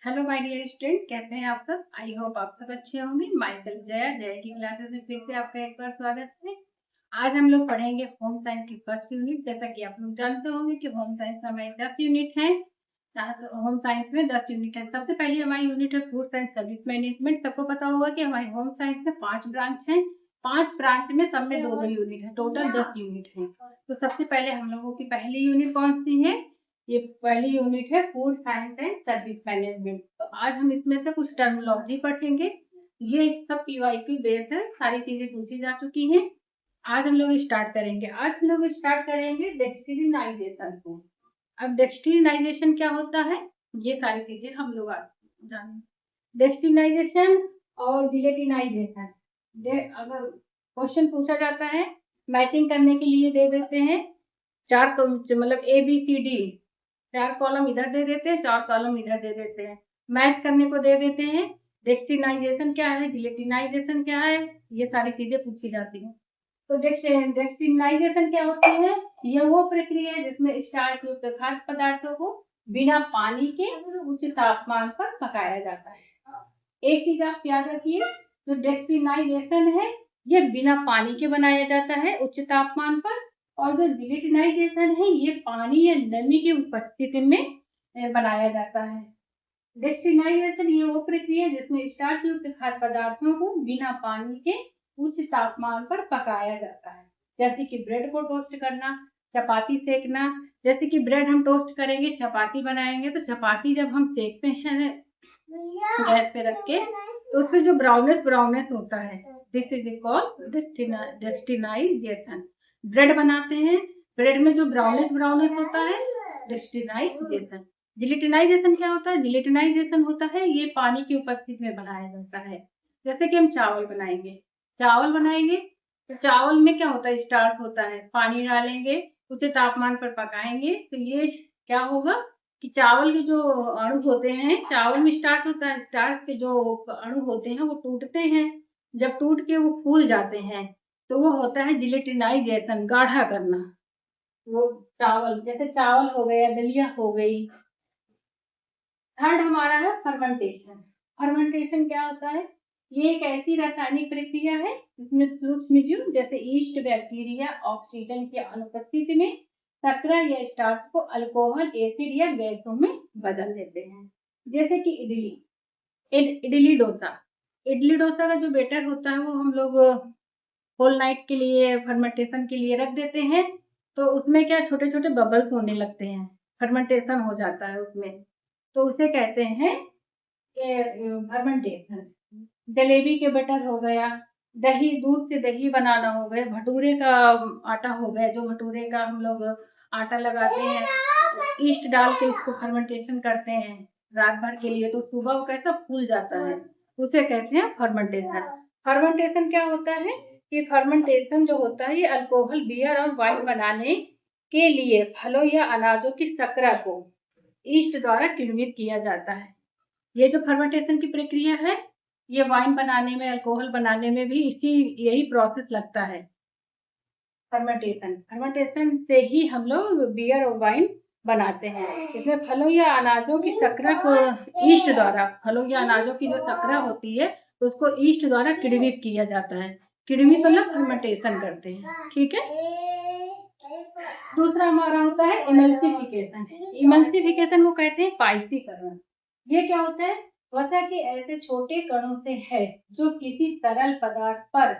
Hello my dear student, कैसे हैं आप सब। आई होप आप सब अच्छे होंगे। माय सेल्फ जया जया की क्लासेस में फिर से आपका एक बार स्वागत है। आज हम लोग पढ़ेंगे होम साइंस की फर्स्ट यूनिट। जैसा कि आप लोग जानते होंगे कि होम साइंस में हमारी 10 यूनिट है। होम साइंस में 10 यूनिट है। सबसे पहली हमारी यूनिट है फूड साइंस सर्विस मैनेजमेंट। सबको पता होगा कि हमारे होम साइंस में 5 ब्रांच है। 5 ब्रांच में सब में 2-2 यूनिट है, टोटल 10 यूनिट है। तो सबसे पहले हम लोगों की पहली यूनिट कौन सी है? ये पहली यूनिट है food science and service management. तो आज हम इसमें से कुछ टर्मिनोलॉजी पढ़ेंगे। ये सब पीवाईक्यू बेस है, सारी चीजें पूछी जा चुकी हैं। आज हम लोग स्टार्ट करेंगे। डेस्टिनाइजेशन को। अब डेस्टिनाइजेशन क्या होता है, ये सारी चीजें हम लोग आज जानेंगे। डेस्टिनाइजेशन और जिलेटिनाइजेशन। अगर क्वेश्चन पूछा जाता है, मैचिंग करने के लिए दे देते हैं चार, मतलब ABCD, 4 कॉलम इधर दे देते हैं, 4 कॉलम इधर दे देते हैं। मैच करने को दे देते हैं। डेस्टिनाइजेशन क्या है, जिलेटिनाइजेशन क्या है, ये सारी चीजें पूछी जाती हैं। तो डेस्टिनाइजेशन क्या होती है? यह वो प्रक्रिया है जिसमें स्टार्च युक्त खाद्य पदार्थों को बिना पानी के उच्च तापमान पर पकाया जाता है। एक चीज आप याद रखिए, जो डेस्टिनाइजेशन है ये बिना पानी के बनाया जाता है उच्च तापमान पर, और जो जिलेटिनाइजेशन है ये पानी या नमी की उपस्थिति में बनाया जाता है। डेस्टिनाइजेशन ये वो प्रक्रिया है जिसमें स्टार्च युक्त खाद्य पदार्थों को बिना पानी के उच्च तापमान पर पकाया जाता है। जैसे कि ब्रेड को टोस्ट करना, चपाती सेकना। जैसे कि ब्रेड हम टोस्ट करेंगे, चपाती बनाएंगे, तो चपाती जब हम सेकते हैं गैस पे रख के, तो उसमें जो ब्राउनेस होता है, दिस इज कॉल्ड डेस्टिनाइजेशन। ब्रेड बनाते हैं, ब्रेड में जो ब्राउनेस होता है, डेस्टिनाइजेशन। जिलेटिनाइजेशन क्या होता है? जिलेटिनाइजेशन होता है ये पानी की उपस्थिति में बनाया जाता है। जैसे कि हम चावल बनाएंगे तो चावल में क्या होता है, स्टार्च होता है। पानी डालेंगे, उच्च तापमान पर पकाएंगे, तो ये क्या होगा कि चावल के जो अणु होते हैं, चावल में स्टार्च होता है, स्टार्च के जो अणु होते हैं वो टूटते हैं। जब टूट के वो फूल जाते हैं तो वो होता है जिलेटिनाइजेशन, गाढ़ा करना। वो चावल, जैसे चावल हो गया, दलिया हो गई। थर्ड हमारा है फर्मेंटेशन। फर्मेंटेशन क्या होता है? ये एक ऐसी रासायनिक प्रक्रिया है जिसमें सूक्ष्म जीव जैसे ईस्ट, बैक्टीरिया ऑक्सीजन की अनुपस्थिति में शर्करा या स्टार्च को अल्कोहल, एसिड या गैसों में बदल देते हैं। जैसे कि इडली डोसा का जो बेटर होता है वो हम लोग होल नाइट के लिए फर्मेंटेशन के लिए रख देते हैं। तो उसमें क्या छोटे छोटे बबल्स होने लगते हैं, फर्मेंटेशन हो जाता है उसमें, तो उसे कहते हैं फर्मेंटेशन। जलेबी के बटर हो गया, दही, दूध से दही बनाना हो गया, भटूरे का आटा हो गया, जो भटूरे का हम लोग आटा लगाते हैं, ईस्ट डाल के उसको फर्मेंटेशन करते हैं रात भर के लिए, तो सुबह वो कैसा फूल जाता है, उसे कहते हैं फर्मेंटेशन। फर्मेंटेशन क्या होता है कि फर्मेंटेशन जो होता है ये अल्कोहल, बियर और वाइन बनाने के लिए फलों या अनाजों की शर्करा को ईस्ट द्वारा किण्वित किया जाता है। ये जो फर्मेंटेशन की प्रक्रिया है, ये वाइन बनाने में, अल्कोहल बनाने में भी यही प्रोसेस लगता है। फर्मेंटेशन से ही हम लोग बियर और वाइन बनाते हैं। इसमें फलों या अनाजों की शर्करा को ईस्ट द्वारा, फलों या अनाजों की जो शर्करा होती है उसको ईस्ट द्वारा किण्वित किया जाता है। किण्वित मतलब फर्मेंटेशन करते हैं, ठीक है। दूसरा हमारा होता है इमल्सिफिकेशन। इमल्सिफिकेशन को कहते हैं पाइसीकरण। ये क्या होता है? वसा के ऐसे छोटे कणों से है जो किसी तरल पदार्थ पर,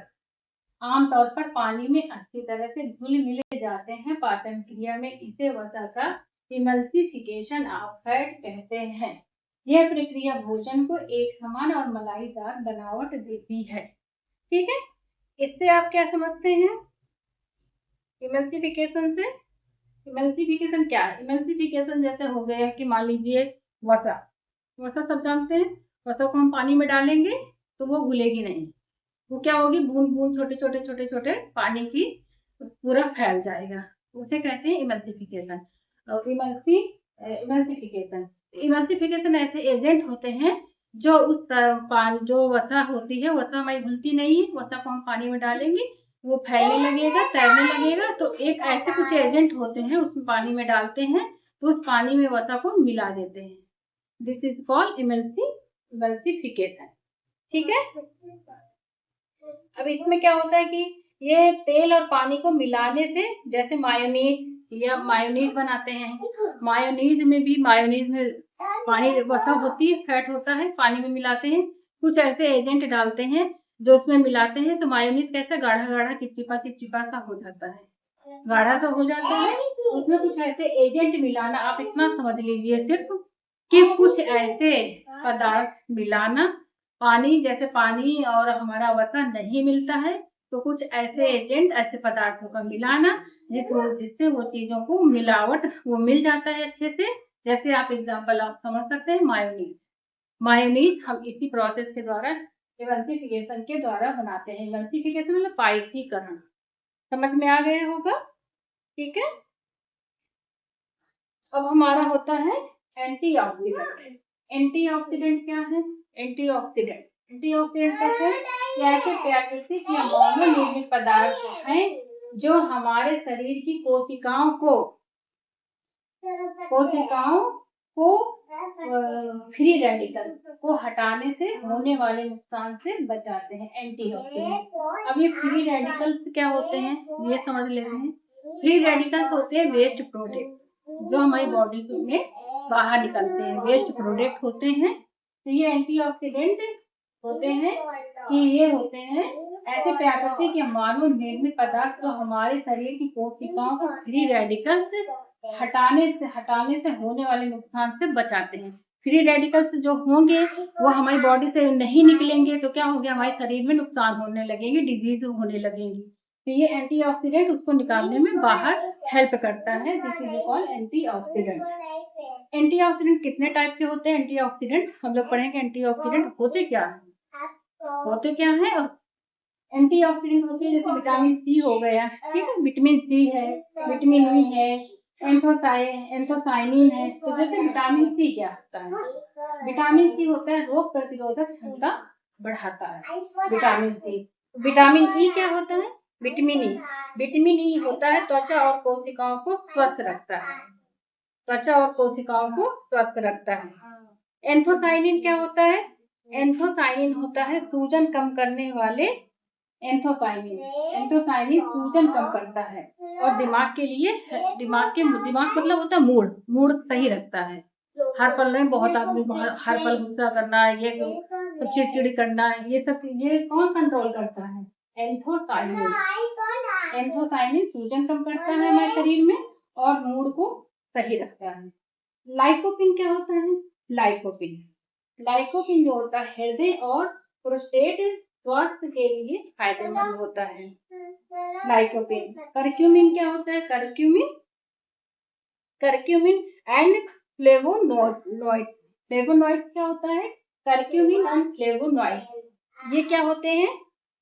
आमतौर पर पानी में अच्छी तरह से घुल मिले जाते हैं। पाचन क्रिया में इसे वसा का इमल्सिफिकेशन ऑफ फैट कहते हैं। यह प्रक्रिया भोजन को एक समान और मलाईदार बनावट देती है, ठीक है। इससे आप क्या समझते हैं इमल्सिफिकेशन से? इमल्सिफिकेशन क्या है? इमल्सिफिकेशन जैसे हो गया कि मान लीजिए वसा, वसा सब जानते हैं। वसा को हम पानी में डालेंगे तो वो घुलेगी नहीं, वो क्या होगी, बूंद बूंद, छोटे छोटे पानी की पूरा फैल जाएगा, उसे कहते हैं इमल्सिफिकेशन। इमल्सिफिकेशन ऐसे एजेंट होते हैं जो उस जो वसा होती है, वसा हमारी घुलती नहीं है, वसा को हम पानी में डालेंगे वो फैलने लगेगा, तैरने लगेगा, तो एक ऐसे कुछ एजेंट होते हैं उसमें पानी में डालते हैं तो उस पानी में वसा को मिला देते हैं। This is called emulsification. ठीक है। अब इसमें क्या होता है कि ये तेल और पानी को मिलाने से, जैसे मायोनीज बनाते हैं, मायोनीज में पानी वसा होती है, फैट होता है, पानी में मिलाते हैं, कुछ ऐसे एजेंट डालते हैं जो उसमें मिलाते हैं, तो मायोनीज कैसा गाढ़ा गाढ़ा चिपचिपा सा हो जाता है, गाढ़ा सा हो जाता है। उसमें कुछ ऐसे एजेंट मिलाना, आप इतना समझ लीजिए सिर्फ कि कुछ ऐसे पदार्थ मिलाना, पानी जैसे पानी और हमारा वसा नहीं मिलता है, तो कुछ ऐसे एजेंट, ऐसे पदार्थों का मिलाना जिससे वो चीजों को मिलावट वो मिल जाता है अच्छे से। जैसे आप एग्जांपल आप समझ सकते हैं मायोनीज हम इसी प्रोसेस के द्वारा, इमल्सिफिकेशन के द्वारा बनाते हैं। इमल्सिफिकेशन मतलब पाइसीकरण, समझ में आ गया होगा। ठीक है। अब हमारा होता है एंटीऑक्सीडेंट। एंटीऑक्सीडेंट क्या है? एंटीऑक्सीडेंट कहते हैं कि ऐसे प्राकृतिक या मानव निर्मित पदार्थ हैं जो हमारे शरीर की कोशिकाओं को फ्री रेडिकल को हटाने से होने वाले नुकसान से बचाते हैं, एंटीऑक्सीडेंट। अब ये फ्री रेडिकल्स क्या होते हैं ये समझ लेते हैं। फ्री रेडिकल्स होते हैं वेस्ट प्रोडक्ट जो हमारी बॉडी में बाहर निकलते हैं, वेस्ट प्रोडक्ट होते हैं। तो ये एंटीऑक्सीडेंट होते हैं कि ये होते हैं ऐसे प्राकृतिक या मानव निर्मित पदार्थ जो हमारे शरीर की कोशिकाओं को फ्री रेडिकल्स हटाने से होने वाले नुकसान से बचाते हैं। फ्री रेडिकल्स जो होंगे वो हमारी बॉडी से नहीं निकलेंगे तो क्या होगा, हमारे शरीर में नुकसान होने लगेंगे, डिजीज होने लगेंगी। तो ये एंटीऑक्सीडेंट उसको निकालने में बाहर हेल्प करता है। This is called antioxidant. Antioxidant कितने टाइप के होते हैं? एंटीऑक्सीडेंट हम लोग पढ़ेंगे। एंटीऑक्सीडेंट होते क्या है और एंटीऑक्सीडेंट होते हैं जैसे विटामिन सी हो गया, ठीक है, विटामिन सी है, विटामिन ई है, एंथोसाइनिन है। तो जैसे विटामिन सी क्या होता है? विटामिन सी होता है रोग प्रतिरोधक क्षमता बढ़ाता है, विटामिन सी। विटामिन ई क्या होता है? विटामिन ई होता है त्वचा और कोशिकाओं को स्वस्थ रखता है, एंथोसाइनिन क्या होता है? एंथोसाइनिन होता है सूजन कम करने वाले एंथोसाइनिन सूजन कम करता है और दिमाग मतलब होता है मूड सही रखता है। हर पल में बहुत आदमी हर पल गुस्सा करना, ये चिड़चिड़ी करना, ये सब ये कौन कंट्रोल करता है? एंथोसाइनिन सूजन कम करता है हमारे शरीर में और मूड को सही रखता है। लाइकोपिन क्या होता है? लाइकोपिन जो होता है हृदय और प्रोस्टेट स्वास्थ्य के लिए फायदेमंद होता है। लाइकोपिन। करक्यूमिन क्या होता है? करक्यूमिन एंड फ्लेवोनॉइड क्या होता है? करक्यूमिन एंड फ्लेवोनॉइड ये क्या होते हैं?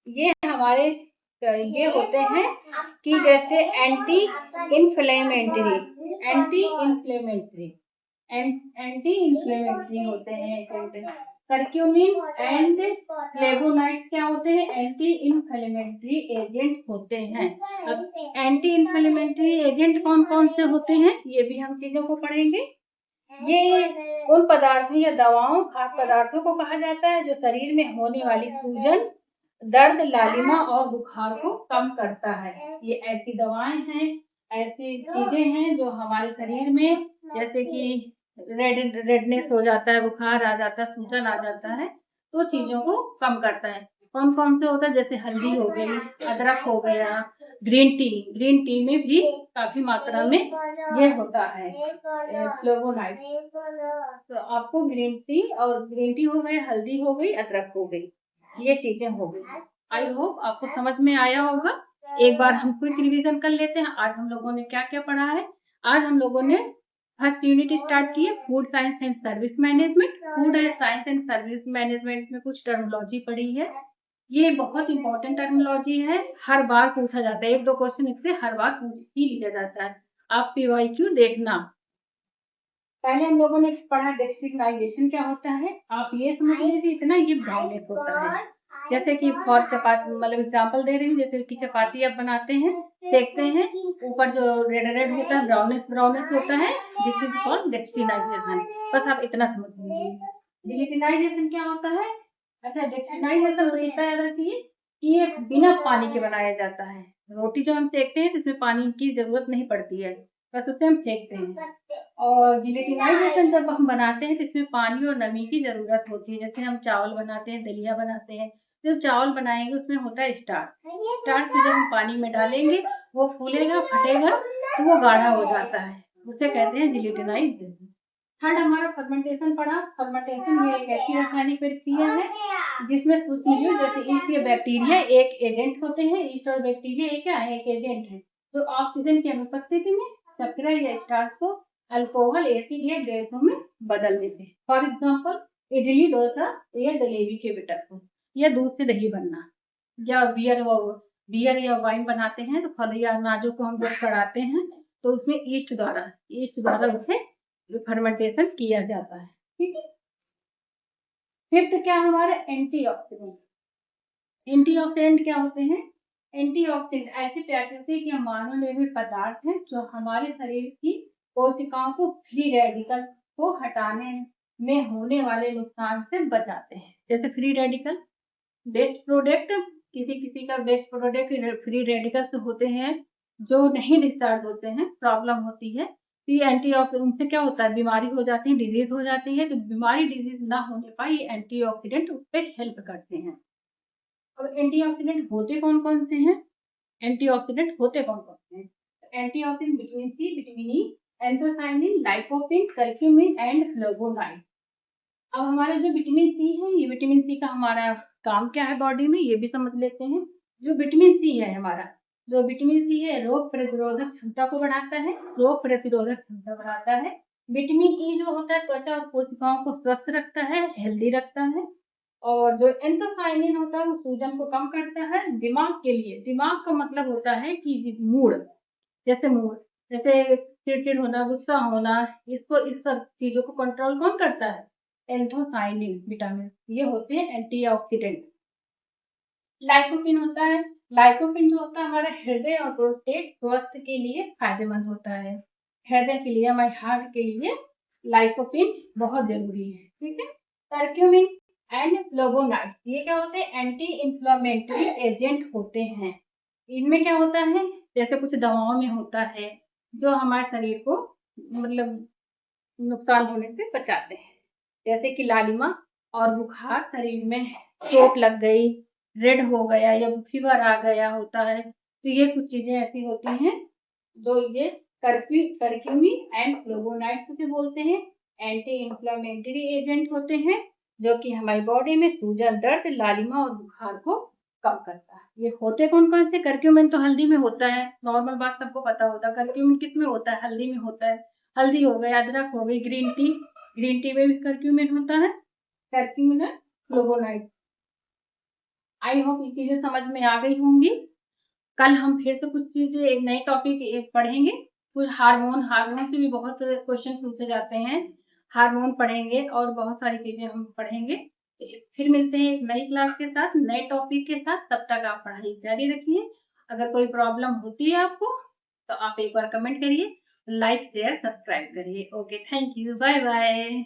ये हमारे ये होते हैं कि जैसे एंटी इन्फ्लेमेटरी होते हैं। करक्यूमिन एंड फ्लेवोनॉइड क्या होते हैं? एंटी इन्फ्लेमेटरी एजेंट होते हैं। अब एंटी इन्फ्लेमेटरी एजेंट कौन कौन से होते हैं ये भी हम चीजों को पढ़ेंगे। ये उन पदार्थों या दवाओं, खाद्य पदार्थों को कहा जाता है जो शरीर में होने वाली सूजन, दर्द, लालिमा और बुखार को कम करता है। ये ऐसी दवाएं हैं, ऐसी चीजें हैं जो हमारे शरीर में, जैसे कि रेडनेस हो जाता है, बुखार आ जाता है, सूजन आ जाता है, तो चीजों को कम करता है। कौन कौन से होता है? जैसे हल्दी हो गई, अदरक हो गया, ग्रीन टी में भी काफी मात्रा में ये होता है फ्लेवोनॉइड। तो आपको ग्रीन टी हो गई, हल्दी हो गई, अदरक हो गई, ये चीजें हो गई। आई होप आपको समझ में आया होगा। एक बार हम क्विक रिवीजन कर लेते हैं। आज हम लोगों ने क्या क्या पढ़ा है? आज हम लोगों ने फर्स्ट यूनिट स्टार्ट की है, food science and service management. Food science and service management में कुछ टर्मिनोलॉजी पढ़ी है। ये बहुत इंपॉर्टेंट टर्मिनोलॉजी है, हर बार पूछा जाता है, एक दो क्वेश्चन इससे हर बार पूछ ही लिया जाता है। आप PYQ देखना। पहले हम लोगों ने पढ़ा डेस्टिनाइजेशन क्या होता है। आप ये समझ लीजिए इतना, ये ब्राउनेस होता है। जैसे कि फॉर चपाती, मतलब एग्जांपल दे रही हूँ, जैसे कि चपाती आप बनाते हैं सेकते हैं, ऊपर जो रेड रेड होता है, ब्राउनिश ब्राउनिश होता है, दिस इज कॉल्ड डेक्सटिनाइजेशन। बस आप इतना समझ लीजिए। जिलेटिनाइजेशन क्या होता है? अच्छा, डेक्सटिनाइजेशन होता है अगर कि ये बिना पानी के बनाया जाता है। रोटी जो हम सेकते हैं तो इसमें पानी की जरूरत नहीं पड़ती है, बस उसे हम सेकते हैं। और जिलेटिनाइजेशन जब हम बनाते हैं तो इसमें पानी और नमी की जरूरत होती है। जैसे हम चावल बनाते हैं, दलिया बनाते हैं, जो चावल बनाएंगे उसमें होता है स्टार्च। स्टार्च को जब हम पानी में डालेंगे वो फूलेगा, फटेगा, तो वो गाढ़ा हो जाता है, उसे कहते हैं जिलेटिनाइजेशन। थर्ड हमारा फर्मेंटेशन पड़ा। फर्मेंटेशन ये एक ऐसी रासायनिक प्रक्रिया है जिसमें सूक्ष्मजीव जैसे ईस्ट या बैक्टीरिया एक एजेंट होते हैं। ईस्ट और बैक्टीरिया एक क्या है? एक एजेंट है, तो ऑक्सीजन की अनुपस्थिति में शर्करा या स्टार्च को अल्कोहल, एसिड या गैसों में बदल देते हैं। फॉर एग्जाम्पल इडली, डोसा या जलेबी के बेटर को, या दूध से दही बनना, या बियर या वाइन बनाते हैं तो फल या अनाजों को हम जब सड़ाते हैं तो उसमें ईस्ट द्वारा उसे फर्मेंटेशन किया जाता है। ठीक है। फिफ्थ क्या हमारे एंटीऑक्सीडेंट। एंटीऑक्सीडेंट क्या होते हैं? एंटीऑक्सीडेंट ऐसे प्राकृतिक या मानव निर्मित पदार्थ हैं जो हमारे शरीर की कोशिकाओं को फ्री रेडिकल को हटाने में होने वाले नुकसान से बचाते हैं। जैसे फ्री रेडिकल, वेस्ट प्रोडक्ट, किसी किसी का वेस्ट प्रोडक्ट फ्री रेडिकल्स होते हैं जो नहीं डिस्चार्ज होते हैं, प्रॉब्लम होती है, तो ये एंटीऑक्सीडेंट से क्या होता है? बीमारी हो जाती है, डिजीज हो जाती है। तो बीमारी डिजीज ना होने पाए ये एंटीऑक्सीडेंट उस पर हेल्प करते हैं। अब एंटीऑक्सीडेंट होते कौन कौन से हैं? एंटीऑक्सीडेंट होते कौन कौन से हैं? Antioxidant vitamin C, vitamin E, anthocyanin, lycopene, curcumin and flavonoid. अब हमारा जो विटामिन सी है, ये विटामिन सी का हमारा काम क्या है बॉडी में, ये भी समझ लेते हैं। जो विटामिन सी है हमारा, जो विटामिन सी है रोग प्रतिरोधक क्षमता को बढ़ाता है, रोग प्रतिरोधक क्षमता बढ़ाता है। विटामिन ई जो होता है त्वचा और कोशिकाओं को स्वस्थ रखता है, हेल्दी रखता है। और जो एंथोसाइनिन होता है वो सूजन को कम करता है। दिमाग के लिए, दिमाग का मतलब होता है कि मूड, जैसे चिड़चिड़ होना, गुस्सा होना, इसको इस सब चीजों को कंट्रोल कौन करता है? एंथोसाइनिन विटामिन, ये होते हैं एंटीऑक्सीडेंट। लाइकोपिन होता है, लाइकोपिन जो होता है हमारे हृदय और प्रोस्टेट स्वास्थ्य के लिए फायदेमंद होता है। हृदय के लिए, हमारे हार्ट के लिए लाइकोपिन बहुत जरूरी है। ठीक है। कर्क्यूमिन एंड फ्लेवोनोइड, ये क्या होते हैं? एंटी इंफ्लेमेटरी एजेंट होते हैं। इनमें क्या होता है? जैसे कुछ दवाओं में होता है जो हमारे शरीर को मतलब नुकसान होने से बचाते हैं। जैसे कि लालिमा और बुखार, शरीर में चोट लग गई, रेड हो गया या फीवर आ गया होता है, तो ये कुछ चीजें ऐसी होती हैं जो ये करक्यूमिन एंड फ्लेवोनोइड से बोलते हैं, एंटी इंफ्लेमेटरी एजेंट होते हैं जो कि हमारी बॉडी में सूजन, दर्द, लालिमा और बुखार को कम करता है। ये होते कौन कौन से? करक्यूमिन तो हल्दी में होता है, नॉर्मल बात सबको पता होता है। करक्यूमिन किस में होता है? हल्दी में होता है। हल्दी हो गई, अदरक हो गई, ग्रीन टी, ग्रीन टी में भी करक्यूमिन होता है, करक्यूमिन फ्लेवोनोइड। आई होप ये चीजें समझ में आ गई होंगी। कल हम फिर से कुछ चीजें एक नए टॉपिक पढ़ेंगे। कुछ हार्मोन से भी बहुत क्वेश्चन पूछे जाते हैं, हार्मोन पढ़ेंगे और बहुत सारी चीजें हम पढ़ेंगे। फिर मिलते हैं एक नई क्लास के साथ, नए टॉपिक के साथ। तब तक आप पढ़ाई जारी रखिए। अगर कोई प्रॉब्लम होती है आपको तो आप एक बार कमेंट करिए, लाइक शेयर सब्सक्राइब करिए। Okay, thank you, bye bye.